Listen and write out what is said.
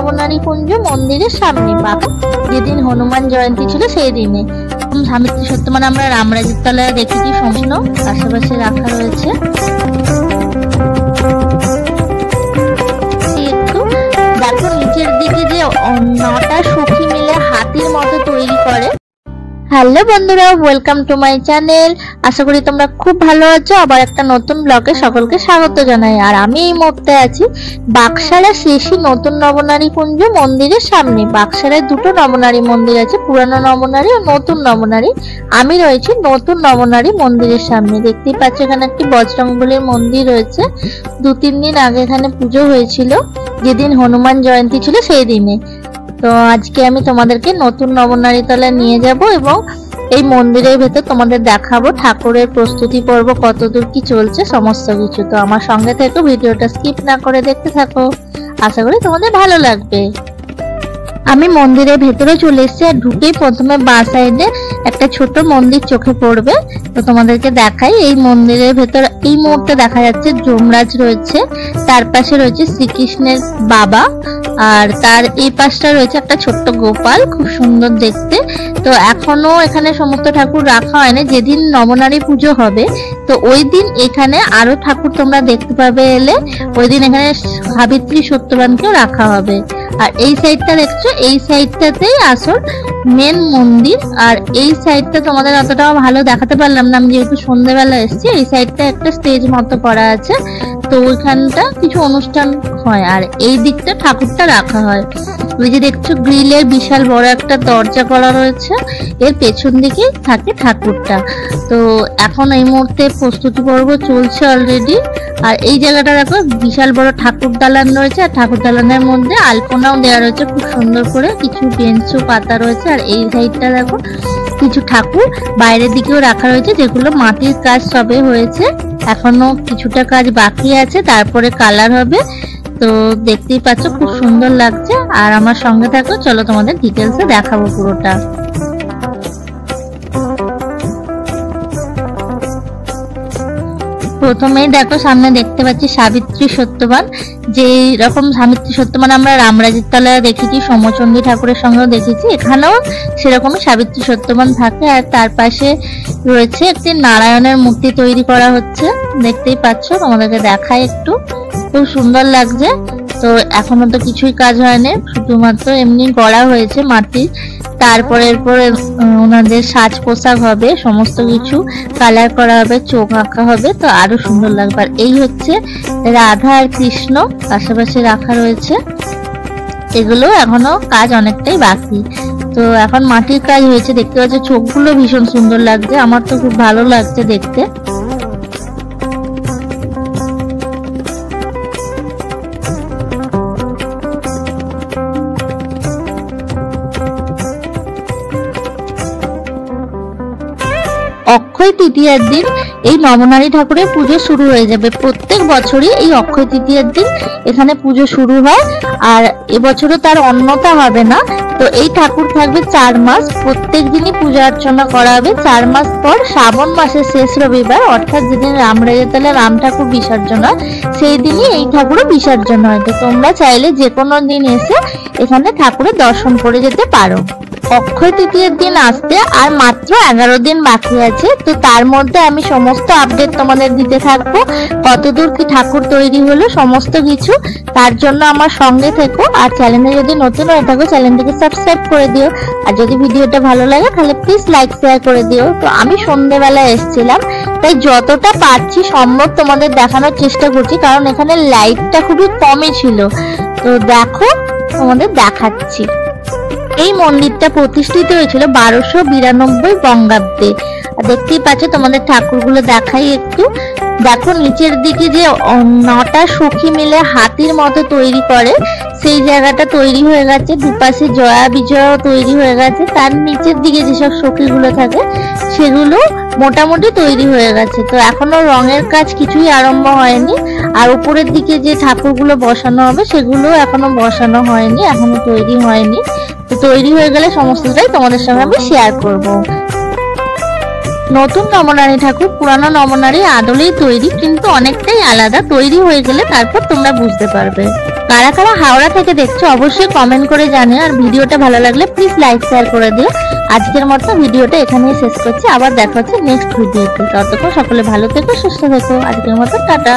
নবনারী কুঞ্জ মন্দিরের সামনে, যেদিন হনুমান জয়ন্তী ছিল সেই দিনে। সাবিত্রী সত্যবান আমরা রামরাজের তলায় দেখেছি, সম্পূর্ণ পাশাপাশি রাখা রয়েছে। একটু দেখো নিচের দিকে যে 9টা সখী মিলে হাতির মতো তৈরি করে। হ্যালো বন্ধুরা, ওয়েলকাম টু মাই চ্যানেল। আশা করি তোমরা খুব ভালো আছো। আবার একটা নতুন ব্লগে সকলকে স্বাগত জানাই। আর আমি এই মুহূর্তে আছি বাক্সারা শেষী নতুন নবনারী কুঞ্জ মন্দিরের সামনে। বাক্সারায় দুটো নবনারী মন্দির আছে, পুরানো নবনারী ও নতুন নবনারী। আমি রয়েছি নতুন নবনারী মন্দিরের সামনে। দেখতেই পাচ্ছ এখানে একটি বজরংবলীর মন্দির রয়েছে। 2-3 দিন আগে এখানে পুজো হয়েছিল, যেদিন হনুমান জয়ন্তী ছিল সেই দিনে। তো আজকে আমি তোমাদেরকে নতুন নবনারী তলায় নিয়ে যাব এবং এই মন্দিরের ভেতর তোমাদের দেখাবো ঠাকুরের প্রস্তুতি পর্ব কতদূর কি চলছে সমস্ত কিছু। তো আমার সঙ্গে থেকে ভিডিওটা স্কিপ না করে দেখতে থাকো, আশা করি তোমাদের ভালো লাগবে। আমি মন্দিরের ভেতরে চলে এসেছি, আর ঢুকেই প্রথমে বাঁ সাইডে একটা ছোট মন্দির চোখে পড়বে। তো তোমাদেরকে দেখাই, এই মন্দিরের ভেতর এই মুহূর্তে দেখা যাচ্ছে যমরাজ রয়েছে, তার পাশে রয়েছে শ্রীকৃষ্ণের বাবা, আর তার এই পাশটা রয়েছে একটা ছোট্ট গোপাল, খুব সুন্দর দেখতে। তো এখনো এখানে সমস্ত ঠাকুর রাখা হয়নি, যেদিন নবনারী পুজো হবে তো ওই দিন এখানে আরো ঠাকুর তোমরা দেখতে পাবে এলে। ওই দিন এখানে সাবিত্রী সত্যবানকেও রাখা হবে। আর এই সাইডটা দেখছো, এই সাইডটাতেই আসল মেন মন্দির। আর এই সাইডটা তোমাদের অতটাও ভালো দেখাতে পারলাম না, আমি যেহেতু সন্ধ্যেবেলা এসেছি। এই সাইডটা একটা স্টেজ মতো করা আছে, তো ওইখানটা কিছু অনুষ্ঠান হয়। আর এই দিকটা ঠাকুরটা রাখা হয়। ওই যে দেখছো গ্রিলের বিশাল বড় একটা দরজা করা রয়েছে, এর পেছন দিকে থাকে ঠাকুরটা। তো এখন এই মুহূর্তে প্রস্তুতি পর্ব চলছে অলরেডি। আর এই জায়গাটা দেখো বিশাল বড় ঠাকুর দালান রয়েছে, আর ঠাকুর দালানের মধ্যে আলপনাও দেওয়া রয়েছে খুব সুন্দর করে, কিছু বেঞ্চও পাতা রয়েছে। আর এই সাইডটা দেখো কিছু ঠাকুর বাইরের দিকেও রাখা রয়েছে, যেগুলো মাটির কাজ সবে হয়েছে, এখনো কিছুটা কাজ বাকি আছে, তারপরে কালার হবে। তো দেখতেই পাচ্ছ খুব সুন্দর লাগছে। আর আমার সঙ্গে থাকো, চলো তোমাদের ডিটেলসে দেখাবো পুরোটা। প্রথমেই দেখো সামনে দেখতে পাচ্ছি সাবিত্রী সত্যবান। যে রকম সাবিত্রী সত্যবান আমরা রামরাজের তলায় দেখেছি, সমচন্ডী ঠাকুরের সঙ্গেও দেখেছি, এখানেও সেরকমই সাবিত্রী সত্যবান থাকে। আর তার পাশে রয়েছে একটি নারায়ণের মূর্তি তৈরি করা হচ্ছে, দেখতেই পাচ্ছ, তোমাদেরকে দেখাই একটু, খুব সুন্দর লাগছে। তো এখনো তো কিছুই কাজ হয়নি, শুধুমাত্র এমনি গড়া হয়েছে মাটি। তারপরে এরপরে ওনাদের সাজ পোশাক হবে, সমস্ত কিছু কালার করা হবে, চোখ আঁকা হবে, তো আরো সুন্দর লাগবে। আর এই হচ্ছে রাধা আর কৃষ্ণ পাশাপাশি রাখা রয়েছে, এগুলো এখনো কাজ অনেকটাই বাকি। তো এখন মাটির কাজ হয়েছে, দেখতে পাচ্ছ চোখগুলো ভীষণ সুন্দর লাগছে, আমার তো খুব ভালো লাগছে দেখতে। অক্ষয় তৃতীয়ার দিন এই নবনারী ঠাকুরের পুজো শুরু হয়ে যাবে। প্রত্যেক বছরই এই অক্ষয় তৃতীয়ার দিন এখানে পুজো শুরু হয়, আর এবছরও তার অন্যতা হবে না। তো এই ঠাকুর থাকবে 4 মাস, প্রত্যেক দিনই পূজা অর্চনা করা হবে। 4 মাস পর শ্রাবণ মাসের শেষ রবিবার, অর্থাৎ যেদিন রামরাজের তলায় রাম ঠাকুর বিসর্জন হয়, সেই দিনই এই ঠাকুরও বিসর্জন হয়। তো তোমরা চাইলে যে কোনো দিন এসে এখানে ঠাকুরের দর্শন করে যেতে পারো। অক্ষয় তৃতীয়ার দিন আসতে আর মাত্র 11 দিন বাকি আছে। তো তার মধ্যে আমি সমস্ত আপডেট তোমাদের দিতে থাকবো, কতদূর কি ঠাকুর তৈরি হলো সমস্ত কিছু। তার জন্য আমার সঙ্গে থেকো। আর চ্যানেলে যদি নতুন হয়ে থাকো চ্যানেলটিকে সাবস্ক্রাইব করে দিও। আর যদি ভিডিওটা ভালো লাগে তাহলে প্লিজ লাইক শেয়ার করে দিও। তো আমি সন্ধ্যেবেলা এসেছিলাম, তাই যতটা পারছি সম্ভব তোমাদের দেখানোর চেষ্টা করছি, কারণ এখানে লাইটটা খুবই কমই ছিল। তো দেখো তোমাদের দেখাচ্ছি। এই মন্দিরটা প্রতিষ্ঠিত হয়েছিল 1292 বঙ্গাব্দে। দেখতেই পাচ্ছ, তোমাদের ঠাকুরগুলো দেখাই একটু। দেখো নিচের দিকে যে 9টা সখী মিলে হাতির মতো তৈরি করে, সেই জায়গাটা তৈরি হয়ে গেছে। দুপাশে জয়া বিজয়া তৈরি হয়ে গেছে। তার নিচের দিকে যেসব সখীগুলো থাকে সেগুলো মোটামুটি তৈরি হয়ে গেছে। তো এখনো রঙের কাজ কিছুই আরম্ভ হয়নি। আর উপরের দিকে যে ঠাকুরগুলো বসানো হবে সেগুলো এখনো বসানো হয়নি, এখনো তৈরি হয়নি। তো তৈরি হয়ে গেলে সমস্তটাই তোমাদের সঙ্গে আমি শেয়ার করব। নতুন নবনারী ঠাকুর পুরানো নবনারী আদলেই তৈরি, কিন্তু অনেকটাই আলাদা। তৈরি হয়ে গেলে তারপর তোমরা বুঝতে পারবে। কারা কারা হাওড়া থেকে দেখছো অবশ্যই কমেন্ট করে জানিও, আর ভিডিওটা ভালো লাগলে প্লিজ লাইক শেয়ার করে দিও। আজকের মতো ভিডিওটা এখানেই শেষ করছি, আবার দেখা হচ্ছে নেক্সট ভিডিওতে। ততক্ষণ সকলে ভালো থেকো, সুস্থ থেকো। আজকের মতো টাটা।